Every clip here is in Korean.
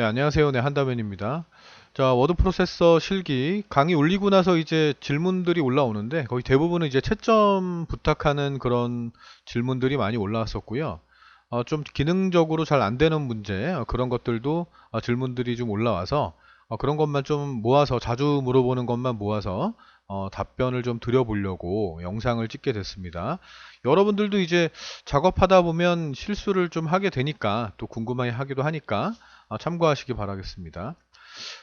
네, 안녕하세요. 네, 한다면입니다. 자, 워드 프로세서 실기 강의 올리고 나서 이제 질문들이 올라오는데 거의 대부분은 이제 채점 부탁하는 그런 질문들이 많이 올라왔었고요. 좀 기능적으로 잘 안 되는 문제, 그런 것들도 질문들이 좀 올라와서 그런 것만 좀 모아서 자주 물어보는 것만 모아서 답변을 좀 드려보려고 영상을 찍게 됐습니다. 여러분들도 이제 작업하다 보면 실수를 좀 하게 되니까 또 궁금해 하기도 하니까 참고하시기 바라겠습니다.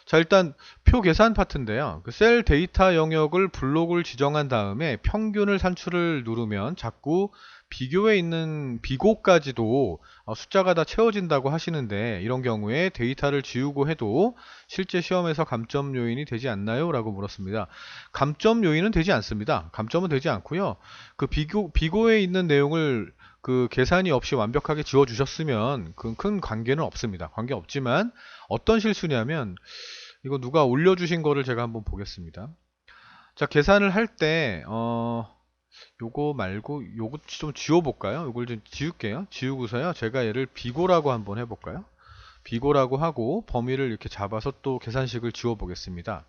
자, 일단 표 계산 파트인데요. 그 셀 데이터 영역을 블록을 지정한 다음에 평균을 산출을 누르면 자꾸 비교에 있는 비고까지도 숫자가 다 채워진다고 하시는데, 이런 경우에 데이터를 지우고 해도 실제 시험에서 감점 요인이 되지 않나요? 라고 물었습니다. 감점 요인은 되지 않습니다. 감점은 되지 않고요. 그 비고에 있는 내용을 그 계산이 없이 완벽하게 지워 주셨으면 그 큰 관계는 없습니다. 관계 없지만 어떤 실수냐면, 이거 누가 올려주신 거를 제가 한번 보겠습니다. 자, 계산을 할 때, 요거 말고, 요거 좀 지워볼까요? 요걸 좀 지울게요. 지우고서요. 제가 얘를 비고라고 한번 해볼까요? 비고라고 하고, 범위를 이렇게 잡아서 또 계산식을 지워보겠습니다.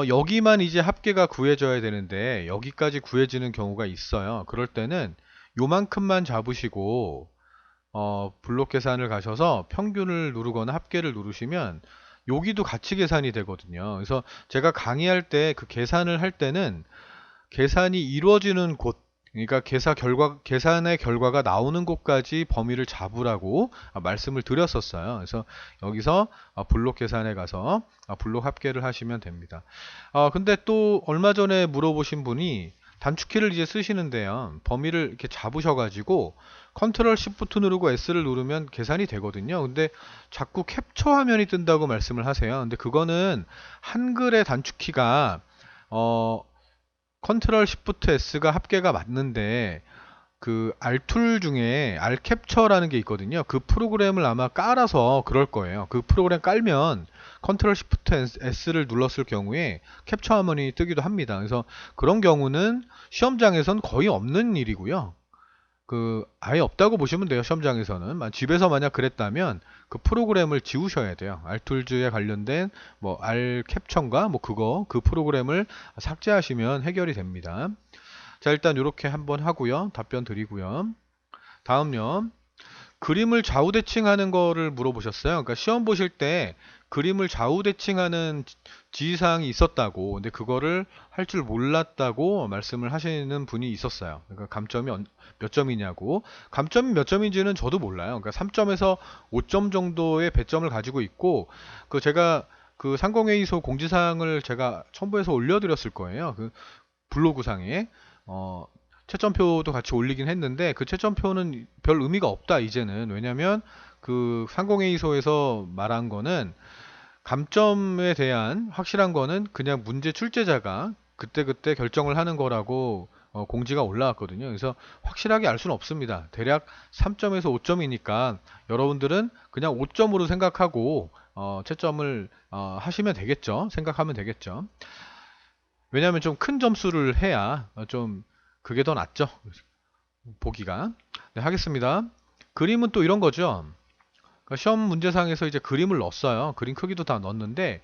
여기만 이제 합계가 구해져야 되는데, 여기까지 구해지는 경우가 있어요. 그럴 때는 요만큼만 잡으시고, 블록 계산을 가셔서 평균을 누르거나 합계를 누르시면 여기도 같이 계산이 되거든요. 그래서 제가 강의할 때 그 계산을 할 때는 계산이 이루어지는 곳, 그러니까 계산의 결과가 나오는 곳까지 범위를 잡으라고 말씀을 드렸었어요. 그래서 여기서 블록 계산에 가서 블록 합계를 하시면 됩니다. 근데 또 얼마 전에 물어보신 분이 단축키를 이제 쓰시는데요. 범위를 이렇게 잡으셔가지고 컨트롤 시프트 누르고 S를 누르면 계산이 되거든요. 근데 자꾸 캡처 화면이 뜬다고 말씀을 하세요. 근데 그거는 한글의 단축키가 컨트롤 시프트 S가 합계가 맞는데, 그 R툴 중에 R캡처라는 게 있거든요. 그 프로그램을 아마 깔아서 그럴 거예요. 그 프로그램 깔면 컨트롤 시프트 S를 눌렀을 경우에 캡처 화면이 뜨기도 합니다. 그래서 그런 경우는 시험장에선 거의 없는 일이고요. 그 아예 없다고 보시면 돼요. 시험장에서는. 집에서 만약 그랬다면 그 프로그램을 지우셔야 돼요. R툴즈에 관련된 뭐 R캡처인가 뭐 그거 그 프로그램을 삭제하시면 해결이 됩니다. 자, 일단 이렇게 한번 하고요. 답변 드리고요. 다음요. 그림을 좌우 대칭하는 거를 물어보셨어요. 그러니까 시험 보실 때 그림을 좌우 대칭하는 지시사항이 있었다고, 근데 그거를 할 줄 몰랐다고 말씀을 하시는 분이 있었어요. 그러니까 감점이 몇 점이냐고. 감점이 몇 점인지는 저도 몰라요. 그러니까 3점에서 5점 정도의 배점을 가지고 있고, 그 제가 그 상공회의소 공지사항을 제가 첨부해서 올려드렸을 거예요. 그 블로그상에. 채점표도 같이 올리긴 했는데 그 채점표는 별 의미가 없다 이제는. 왜냐면 그 상공회의소에서 말한 거는 감점에 대한 확실한 거는 그냥 문제 출제자가 그때그때 결정을 하는 거라고 공지가 올라왔거든요. 그래서 확실하게 알 수는 없습니다. 대략 3점에서 5점이니까 여러분들은 그냥 5점으로 생각하고 채점을 하시면 되겠죠. 생각하면 되겠죠. 왜냐하면 좀 큰 점수를 해야 좀 그게 더 낫죠. 보기가. 네, 하겠습니다. 그림은 또 이런 거죠. 그러니까 시험 문제상에서 이제 그림을 넣었어요. 그림 크기도 다 넣었는데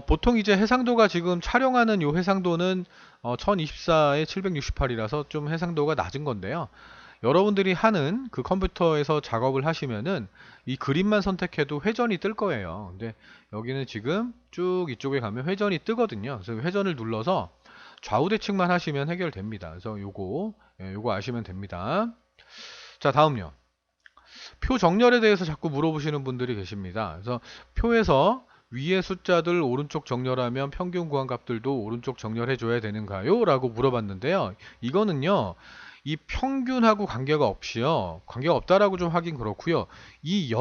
보통 이제 해상도가 지금 촬영하는 요 해상도는 1024에 768이라서 좀 해상도가 낮은 건데요. 여러분들이 하는 그 컴퓨터에서 작업을 하시면은 이 그림만 선택해도 회전이 뜰 거예요. 근데 여기는 지금 쭉 이쪽에 가면 회전이 뜨거든요. 그래서 회전을 눌러서 좌우 대칭만 하시면 해결됩니다. 그래서 요거 아시면 됩니다. 자, 다음요. 표 정렬에 대해서 자꾸 물어보시는 분들이 계십니다. 그래서 표에서 위에 숫자들 오른쪽 정렬하면 평균 구한 값들도 오른쪽 정렬해 줘야 되는가요? 라고 물어봤는데요. 이거는요, 이 평균하고 관계가 없이요. 관계가 없다라고 좀 하긴 그렇고요. 이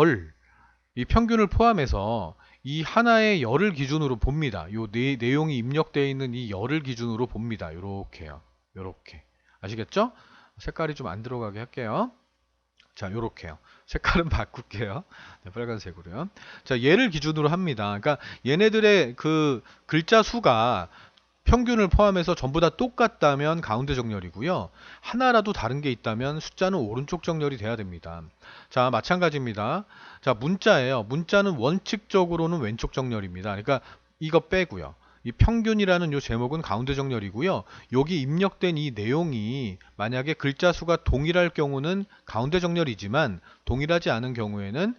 평균을 포함해서 이 하나의 열을 기준으로 봅니다. 요 내용이 입력되어 있는 이 열을 기준으로 봅니다. 요렇게요. 요렇게. 아시겠죠? 색깔이 좀 안 들어가게 할게요. 자, 요렇게요. 색깔은 바꿀게요. 네, 빨간색으로요. 자, 얘를 기준으로 합니다. 그러니까 얘네들의 그 글자 수가 평균을 포함해서 전부 다 똑같다면 가운데 정렬이고요. 하나라도 다른 게 있다면 숫자는 오른쪽 정렬이 돼야 됩니다. 자, 마찬가지입니다. 자, 문자예요. 문자는 원칙적으로는 왼쪽 정렬입니다. 그러니까 이거 빼고요. 이 평균이라는 요 제목은 가운데 정렬이고요. 여기 입력된 이 내용이 만약에 글자 수가 동일할 경우는 가운데 정렬이지만 동일하지 않은 경우에는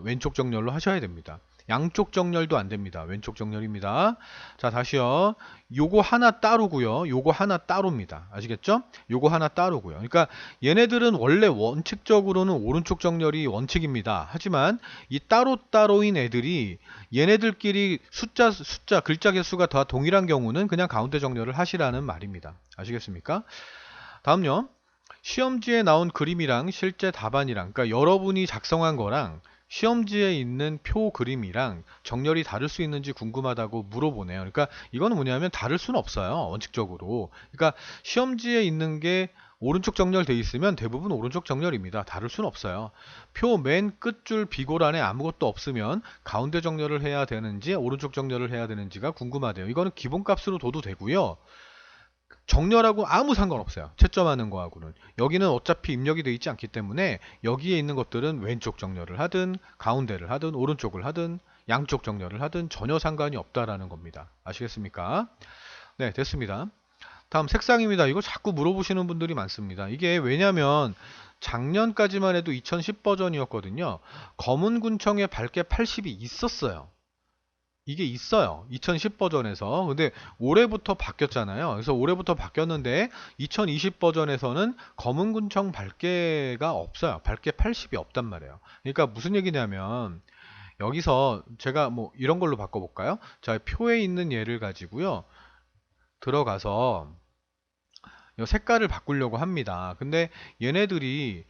왼쪽 정렬로 하셔야 됩니다. 양쪽 정렬도 안 됩니다. 왼쪽 정렬입니다. 자, 다시요. 요거 하나 따로고요. 요거 하나 따로입니다. 아시겠죠? 요거 하나 따로고요. 그러니까 얘네들은 원래 원칙적으로는 오른쪽 정렬이 원칙입니다. 하지만 이 따로따로인 애들이 얘네들끼리 숫자 글자 개수가 다 동일한 경우는 그냥 가운데 정렬을 하시라는 말입니다. 아시겠습니까? 다음요. 시험지에 나온 그림이랑 실제 답안이랑, 그러니까 여러분이 작성한 거랑 시험지에 있는 표 그림이랑 정렬이 다를 수 있는지 궁금하다고 물어보네요. 그러니까 이거는 뭐냐면 다를 수는 없어요. 원칙적으로. 그러니까 시험지에 있는 게 오른쪽 정렬돼 있으면 대부분 오른쪽 정렬입니다. 다를 수는 없어요. 표 맨 끝줄 비고란에 아무것도 없으면 가운데 정렬을 해야 되는지 오른쪽 정렬을 해야 되는지가 궁금하대요. 이거는 기본값으로 둬도 되고요. 정렬하고 아무 상관없어요. 채점하는 거하고는. 여기는 어차피 입력이 되어 있지 않기 때문에 여기에 있는 것들은 왼쪽 정렬을 하든 가운데를 하든 오른쪽을 하든 양쪽 정렬을 하든 전혀 상관이 없다라는 겁니다. 아시겠습니까? 네, 됐습니다. 다음 색상입니다. 이거 자꾸 물어보시는 분들이 많습니다. 이게 왜냐면 작년까지만 해도 2010 버전이었거든요. 검은 군청에 밝게 80이 있었어요. 이게 있어요. 2010 버전에서. 근데 올해부터 바뀌었잖아요. 그래서 올해부터 바뀌었는데 2020 버전에서는 검은 군청 밝게가 없어요. 밝게 80이 없단 말이에요. 그러니까 무슨 얘기냐면 여기서 제가 뭐 이런 걸로 바꿔볼까요? 자, 표에 있는 예를 가지고요. 들어가서 이 색깔을 바꾸려고 합니다. 근데 얘네들이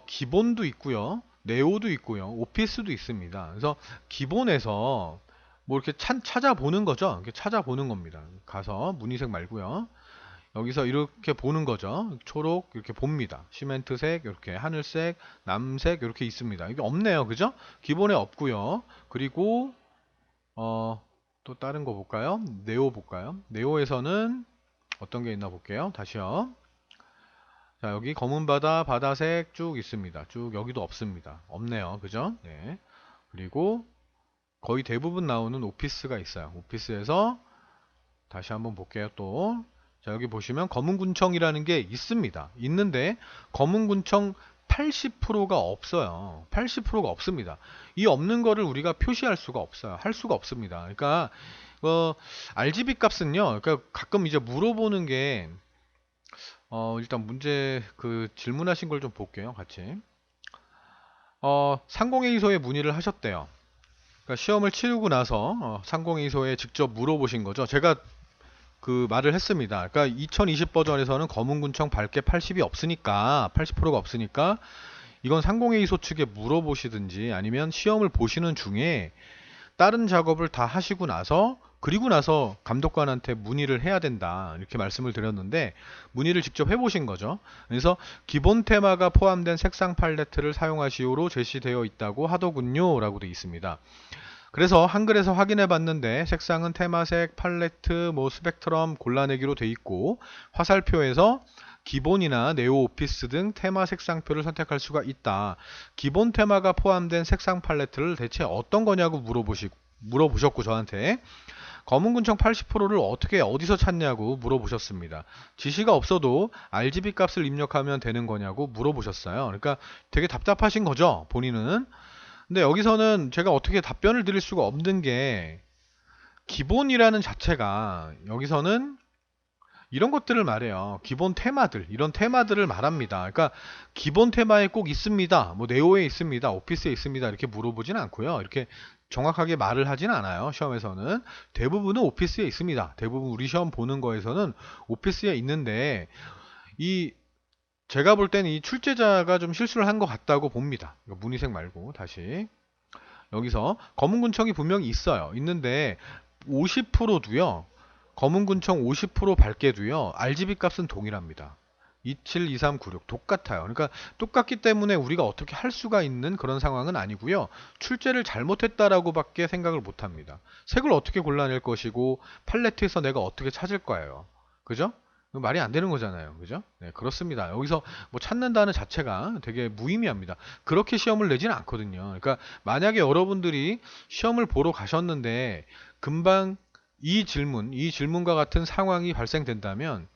기본도 있고요. 네오도 있고요. 오피스도 있습니다. 그래서 기본에서 뭐 이렇게 찾아보는 거죠. 이렇게 찾아보는 겁니다. 가서 무늬색 말고요. 여기서 이렇게 보는 거죠. 초록 이렇게 봅니다. 시멘트색, 이렇게 하늘색, 남색 이렇게 있습니다. 이게 없네요. 그죠? 기본에 없고요. 그리고 또 다른 거 볼까요? 네오 볼까요? 네오에서는 어떤 게 있나 볼게요. 다시요. 자, 여기 검은 바다, 바다색 쭉 있습니다. 쭉 여기도 없습니다. 없네요. 그죠? 네. 그리고 거의 대부분 나오는 오피스가 있어요. 오피스에서 다시 한번 볼게요. 또. 자, 여기 보시면 검은군청이라는 게 있습니다. 있는데 검은군청 80%가 없어요. 80%가 없습니다. 이 없는 거를 우리가 표시할 수가 없어요. 할 수가 없습니다. 그러니까 RGB 값은요. 그러니까 가끔 이제 물어보는 게 일단 문제 그 질문하신 걸 좀 볼게요. 같이. 상공회의소에 문의를 하셨대요. 그러니까 시험을 치르고 나서 상공회의소에 직접 물어보신 거죠. 제가 그 말을 했습니다. 그러니까 2020 버전에서는 검은군청 밝게 80이 없으니까 80%가 없으니까 이건 상공회의소 측에 물어보시든지 아니면 시험을 보시는 중에 다른 작업을 다 하시고 나서 그리고 나서 감독관한테 문의를 해야 된다 이렇게 말씀을 드렸는데 문의를 직접 해보신 거죠. 그래서 기본 테마가 포함된 색상 팔레트를 사용하시오로 제시되어 있다고 하더군요 라고 되어 있습니다. 그래서 한글에서 확인해 봤는데 색상은 테마색, 팔레트, 뭐 스펙트럼 골라내기로 돼 있고 화살표에서 기본이나 네오 오피스 등 테마 색상표를 선택할 수가 있다. 기본 테마가 포함된 색상 팔레트를 대체 어떤 거냐고 물어보셨고 저한테 검은군청 80%를 어떻게 어디서 찾냐고 물어보셨습니다. 지시가 없어도 RGB 값을 입력하면 되는 거냐고 물어보셨어요. 그러니까 되게 답답하신 거죠, 본인은. 근데 여기서는 제가 어떻게 답변을 드릴 수가 없는 게 기본이라는 자체가 여기서는 이런 것들을 말해요. 기본 테마들, 이런 테마들을 말합니다. 그러니까 기본 테마에 꼭 있습니다. 뭐 네오에 있습니다. 오피스에 있습니다. 이렇게 물어보진 않고요. 이렇게 정확하게 말을 하진 않아요. 시험에서는 대부분은 오피스에 있습니다. 대부분 우리 시험 보는 거에서는 오피스에 있는데 이 제가 볼 때는 이 출제자가 좀 실수를 한 것 같다고 봅니다. 이거 무늬색 말고 다시 여기서 검은군청이 분명히 있어요. 있는데 50%도요. 검은군청 50% 밝게도요. RGB 값은 동일합니다. 27, 23, 96 똑같아요. 그러니까 똑같기 때문에 우리가 어떻게 할 수가 있는 그런 상황은 아니고요. 출제를 잘못했다라고 밖에 생각을 못 합니다. 색을 어떻게 골라낼 것이고 팔레트에서 내가 어떻게 찾을 거예요. 그죠? 말이 안 되는 거잖아요. 그죠? 네, 그렇습니다. 여기서 뭐 찾는다는 자체가 되게 무의미합니다. 그렇게 시험을 내지는 않거든요. 그러니까 만약에 여러분들이 시험을 보러 가셨는데 금방 이 질문과 같은 상황이 발생된다면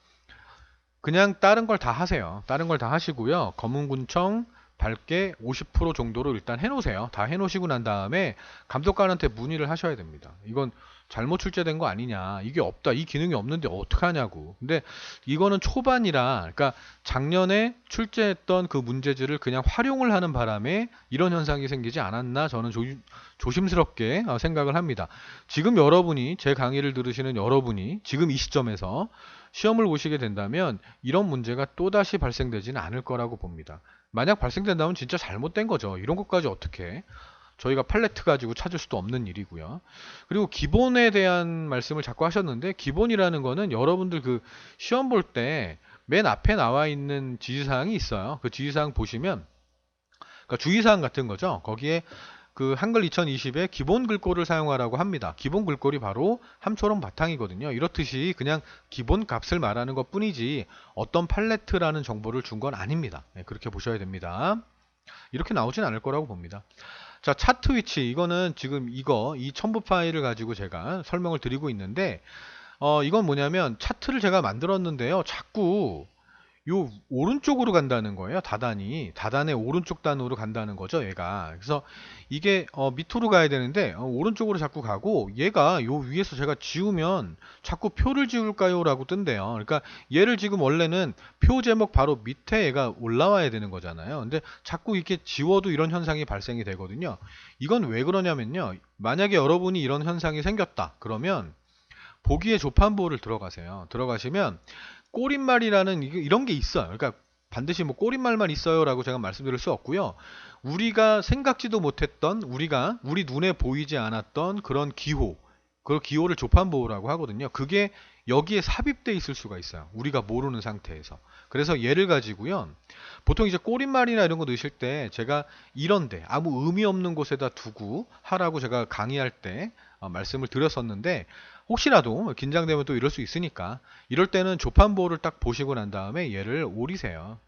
그냥 다른 걸 다 하세요. 다른 걸 다 하시고요. 검은군청 밝게 50% 정도로 일단 해놓으세요. 다 해놓으시고 난 다음에 감독관한테 문의를 하셔야 됩니다. 이건 잘못 출제된 거 아니냐. 이게 없다. 이 기능이 없는데 어떡하냐고. 근데 이거는 초반이라, 그러니까 작년에 출제했던 그 문제지를 그냥 활용을 하는 바람에 이런 현상이 생기지 않았나 저는 조심스럽게 생각을 합니다. 지금 여러분이, 제 강의를 들으시는 여러분이 지금 이 시점에서 시험을 보시게 된다면 이런 문제가 또다시 발생되지는 않을 거라고 봅니다. 만약 발생된다면 진짜 잘못된 거죠. 이런 것까지 어떻게 저희가 팔레트 가지고 찾을 수도 없는 일이고요. 그리고 기본에 대한 말씀을 자꾸 하셨는데, 기본이라는 거는 여러분들 그 시험 볼 때 맨 앞에 나와 있는 지시사항이 있어요. 그 지시사항 보시면, 그러니까 주의사항 같은 거죠. 거기에 그 한글 2020에 기본 글꼴을 사용하라고 합니다. 기본 글꼴이 바로 함초롱 바탕이거든요. 이렇듯이 그냥 기본 값을 말하는 것 뿐이지 어떤 팔레트라는 정보를 준 건 아닙니다. 네, 그렇게 보셔야 됩니다. 이렇게 나오진 않을 거라고 봅니다. 자, 차트 위치. 이거는 지금 이 첨부 파일을 가지고 제가 설명을 드리고 있는데, 이건 뭐냐면 차트를 제가 만들었는데요. 자꾸 요 오른쪽으로 간다는 거예요. 다단의 오른쪽 단으로 간다는 거죠, 얘가. 그래서 이게 밑으로 가야 되는데 오른쪽으로 자꾸 가고, 얘가 요 위에서 제가 지우면 자꾸 표를 지울까요? 라고 뜬대요. 그러니까 얘를 지금 원래는 표 제목 바로 밑에 얘가 올라와야 되는 거잖아요. 근데 자꾸 이렇게 지워도 이런 현상이 발생이 되거든요. 이건 왜 그러냐면요. 만약에 여러분이 이런 현상이 생겼다. 그러면 보기의 조판부를 들어가세요. 들어가시면 꼬릿말이라는 이런 게 있어요. 그러니까 반드시 뭐 꼬릿말만 있어요라고 제가 말씀드릴 수 없고요. 우리가 생각지도 못했던, 우리 눈에 보이지 않았던 그런 기호, 그 기호를 조판보호라고 하거든요. 그게 여기에 삽입돼 있을 수가 있어요. 우리가 모르는 상태에서. 그래서 얘를 가지고요. 보통 이제 꼬릿말이나 이런 거 넣으실 때 제가 이런데 아무 의미 없는 곳에다 두고 하라고 제가 강의할 때 말씀을 드렸었는데, 혹시라도 긴장되면 또 이럴 수 있으니까 이럴 때는 조판보호를 딱 보시고 난 다음에 얘를 오리세요.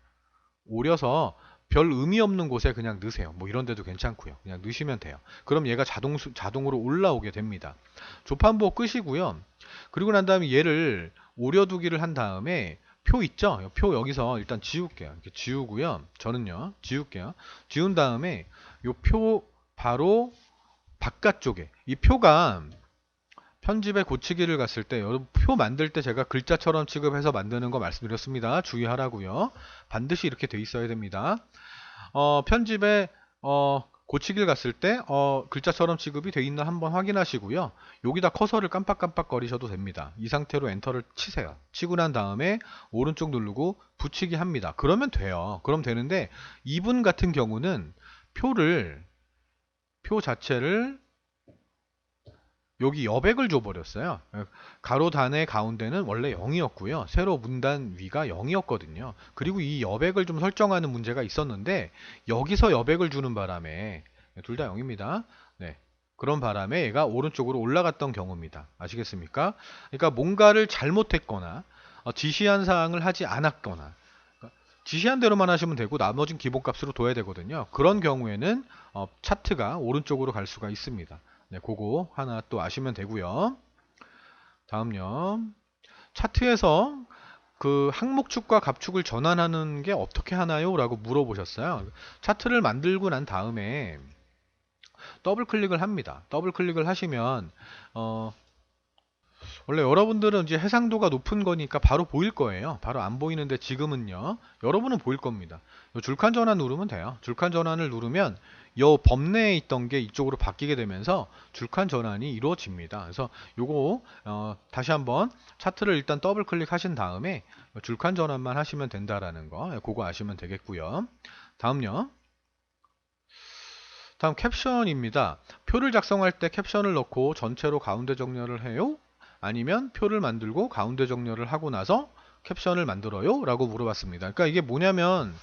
오려서 별 의미 없는 곳에 그냥 넣으세요. 뭐 이런 데도 괜찮고요. 그냥 넣으시면 돼요. 그럼 얘가 자동으로 올라오게 됩니다. 조판보호 끄시고요. 그리고 난 다음에 얘를 오려두기를 한 다음에 표 있죠? 표 여기서 일단 지울게요. 이렇게 지우고요. 저는요, 지울게요. 지운 다음에 요 표 바로 바깥쪽에, 이 표가 편집에 고치기를 갔을 때, 여러분 표 만들 때 제가 글자처럼 취급해서 만드는 거 말씀드렸습니다. 주의하라고요. 반드시 이렇게 돼 있어야 됩니다. 편집에 고치기를 갔을 때 글자처럼 취급이 돼 있나 한번 확인하시고요. 여기다 커서를 깜빡깜빡 거리셔도 됩니다. 이 상태로 엔터를 치세요. 치고 난 다음에 오른쪽 누르고 붙이기 합니다. 그러면 돼요. 그럼 되는데, 이분 같은 경우는 표 자체를 여기 여백을 줘버렸어요. 가로 단의 가운데는 원래 0이었고요. 세로 문단 위가 0이었거든요. 그리고 이 여백을 좀 설정하는 문제가 있었는데, 여기서 여백을 주는 바람에 둘 다 0입니다. 네. 그런 바람에 얘가 오른쪽으로 올라갔던 경우입니다. 아시겠습니까? 그러니까 뭔가를 잘못했거나 지시한 사항을 하지 않았거나, 그러니까 지시한 대로만 하시면 되고 나머진 기본값으로 둬야 되거든요. 그런 경우에는 차트가 오른쪽으로 갈 수가 있습니다. 네, 그거 하나 또 아시면 되고요. 다음요. 차트에서 그 항목축과 갑축을 전환하는 게 어떻게 하나요? 라고 물어보셨어요. 차트를 만들고 난 다음에 더블 클릭을 합니다. 더블 클릭을 하시면 원래 여러분들은 이제 해상도가 높은 거니까 바로 보일 거예요. 바로 안 보이는데 지금은요, 여러분은 보일 겁니다. 요 줄칸 전환 누르면 돼요. 줄칸 전환을 누르면 요 범내에 있던 게 이쪽으로 바뀌게 되면서 줄칸 전환이 이루어집니다. 그래서 요거 다시 한번 차트를 일단 더블 클릭하신 다음에 줄칸 전환만 하시면 된다라는 거, 그거 아시면 되겠고요. 다음요. 다음 캡션입니다. 표를 작성할 때 캡션을 넣고 전체로 가운데 정렬을 해요? 아니면 표를 만들고 가운데 정렬을 하고 나서 캡션을 만들어요? 라고 물어봤습니다. 그러니까 이게 뭐냐면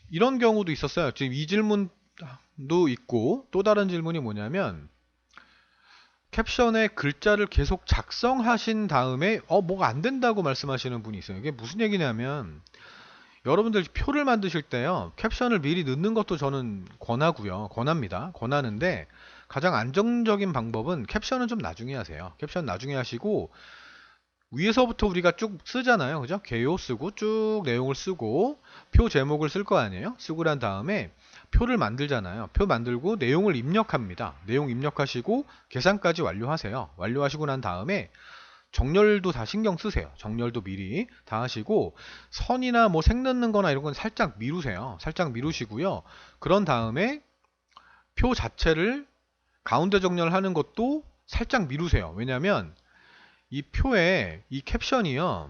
이런 경우도 있었어요. 지금 이 질문도 있고 또 다른 질문이 뭐냐면 캡션에 글자를 계속 작성하신 다음에 뭐가 안 된다고 말씀하시는 분이 있어요. 이게 무슨 얘기냐면 여러분들 표를 만드실 때요, 캡션을 미리 넣는 것도 저는 권하고요. 권합니다. 권하는데 가장 안정적인 방법은 캡션은 좀 나중에 하세요. 캡션 나중에 하시고 위에서부터 우리가 쭉 쓰잖아요. 그죠? 개요 쓰고 쭉 내용을 쓰고 표 제목을 쓸 거 아니에요? 쓰고 난 다음에 표를 만들잖아요. 표 만들고 내용을 입력합니다. 내용 입력하시고 계산까지 완료하세요. 완료하시고 난 다음에 정렬도 다 신경 쓰세요. 정렬도 미리 다 하시고 선이나 뭐 색 넣는 거나 이런 건 살짝 미루세요. 살짝 미루시고요. 그런 다음에 표 자체를 가운데 정렬하는 것도 살짝 미루세요. 왜냐면 이 표에 이 캡션이요,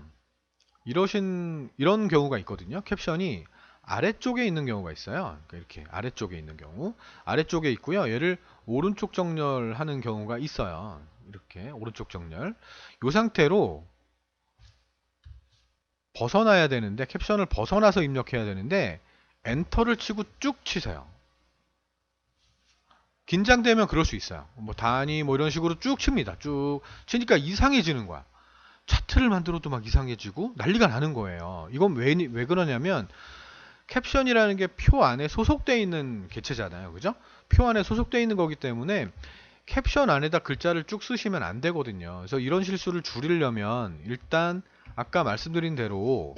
이런 경우가 있거든요. 캡션이 아래쪽에 있는 경우가 있어요. 그러니까 이렇게 아래쪽에 있는 경우, 아래쪽에 있고요. 얘를 오른쪽 정렬하는 경우가 있어요. 이렇게 오른쪽 정렬. 이 상태로 벗어나야 되는데, 캡션을 벗어나서 입력해야 되는데 엔터를 치고 쭉 치세요. 긴장되면 그럴 수 있어요. 뭐 단위 뭐 이런 식으로 쭉 칩니다. 쭉 치니까 이상해지는 거야. 차트를 만들어도 막 이상해지고 난리가 나는 거예요. 이건 왜 그러냐면 캡션이라는 게 표 안에 소속되어 있는 개체잖아요. 그죠? 표 안에 소속되어 있는 거기 때문에 캡션 안에다 글자를 쭉 쓰시면 안 되거든요. 그래서 이런 실수를 줄이려면 일단 아까 말씀드린 대로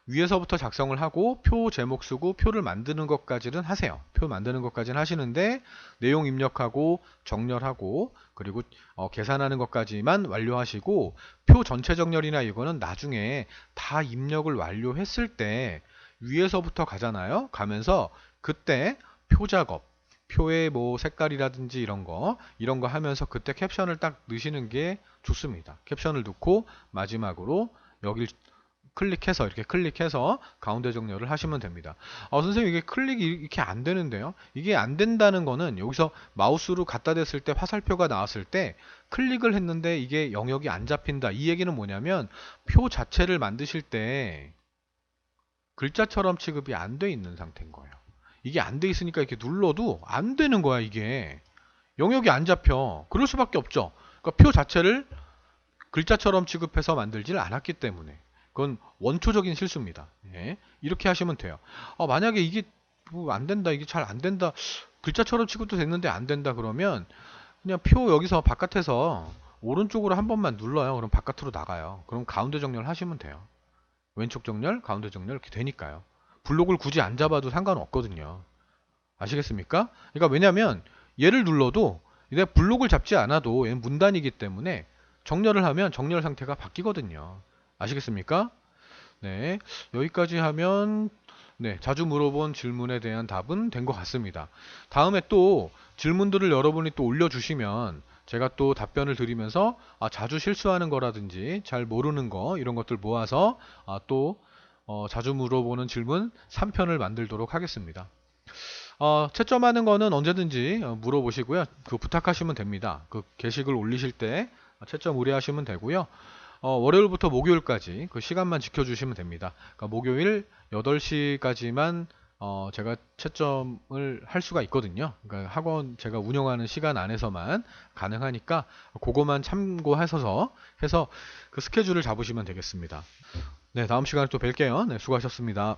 위에서부터 작성을 하고 표 제목 쓰고 표를 만드는 것까지는 하세요. 표 만드는 것까지는 하시는데 내용 입력하고 정렬하고 그리고 계산하는 것까지만 완료하시고 표 전체 정렬이나 이거는 나중에 다 입력을 완료했을 때 위에서부터 가잖아요. 가면서 그때 표 작업, 표의 뭐 색깔이라든지 이런 거 하면서 그때 캡션을 딱 넣으시는 게 좋습니다. 캡션을 넣고 마지막으로 여길 클릭해서 이렇게 클릭해서 가운데 정렬을 하시면 됩니다. 선생님 이게 클릭이 이렇게 안 되는데요. 이게 안 된다는 거는 여기서 마우스로 갖다 댔을 때 화살표가 나왔을 때 클릭을 했는데 이게 영역이 안 잡힌다. 이 얘기는 뭐냐면 표 자체를 만드실 때 글자처럼 취급이 안 돼 있는 상태인 거예요. 이게 안 돼 있으니까 이렇게 눌러도 안 되는 거야. 이게 영역이 안 잡혀. 그럴 수밖에 없죠. 그러니까 표 자체를 글자처럼 취급해서 만들지를 않았기 때문에 그건 원초적인 실수입니다. 예, 이렇게 하시면 돼요. 만약에 이게 뭐안 된다, 이게 잘 안 된다, 글자처럼 취급도 됐는데 안 된다 그러면 그냥 표 여기서 바깥에서 오른쪽으로 한 번만 눌러요. 그럼 바깥으로 나가요. 그럼 가운데 정렬 하시면 돼요. 왼쪽 정렬, 가운데 정렬 이렇게 되니까요. 블록을 굳이 안 잡아도 상관없거든요. 아시겠습니까? 그러니까 왜냐면 얘를 눌러도 내가 블록을 잡지 않아도 얘는 문단이기 때문에 정렬을 하면 정렬 상태가 바뀌거든요. 아시겠습니까? 네, 여기까지 하면 네, 자주 물어본 질문에 대한 답은 된 것 같습니다. 다음에 또 질문들을 여러분이 또 올려주시면 제가 또 답변을 드리면서 자주 실수하는 거라든지 잘 모르는 거 이런 것들 모아서 또 자주 물어보는 질문 3편을 만들도록 하겠습니다. 채점하는 거는 언제든지 물어보시고요. 그 부탁하시면 됩니다. 그 게시글 올리실 때 채점 의뢰하시면 되고요. 월요일부터 목요일까지 그 시간만 지켜주시면 됩니다. 그러니까 목요일 8시까지만 제가 채점을 할 수가 있거든요. 그러니까 학원 제가 운영하는 시간 안에서만 가능하니까 그거만 참고하셔서 그 스케줄을 잡으시면 되겠습니다. 네, 다음 시간에 또 뵐게요. 네, 수고하셨습니다.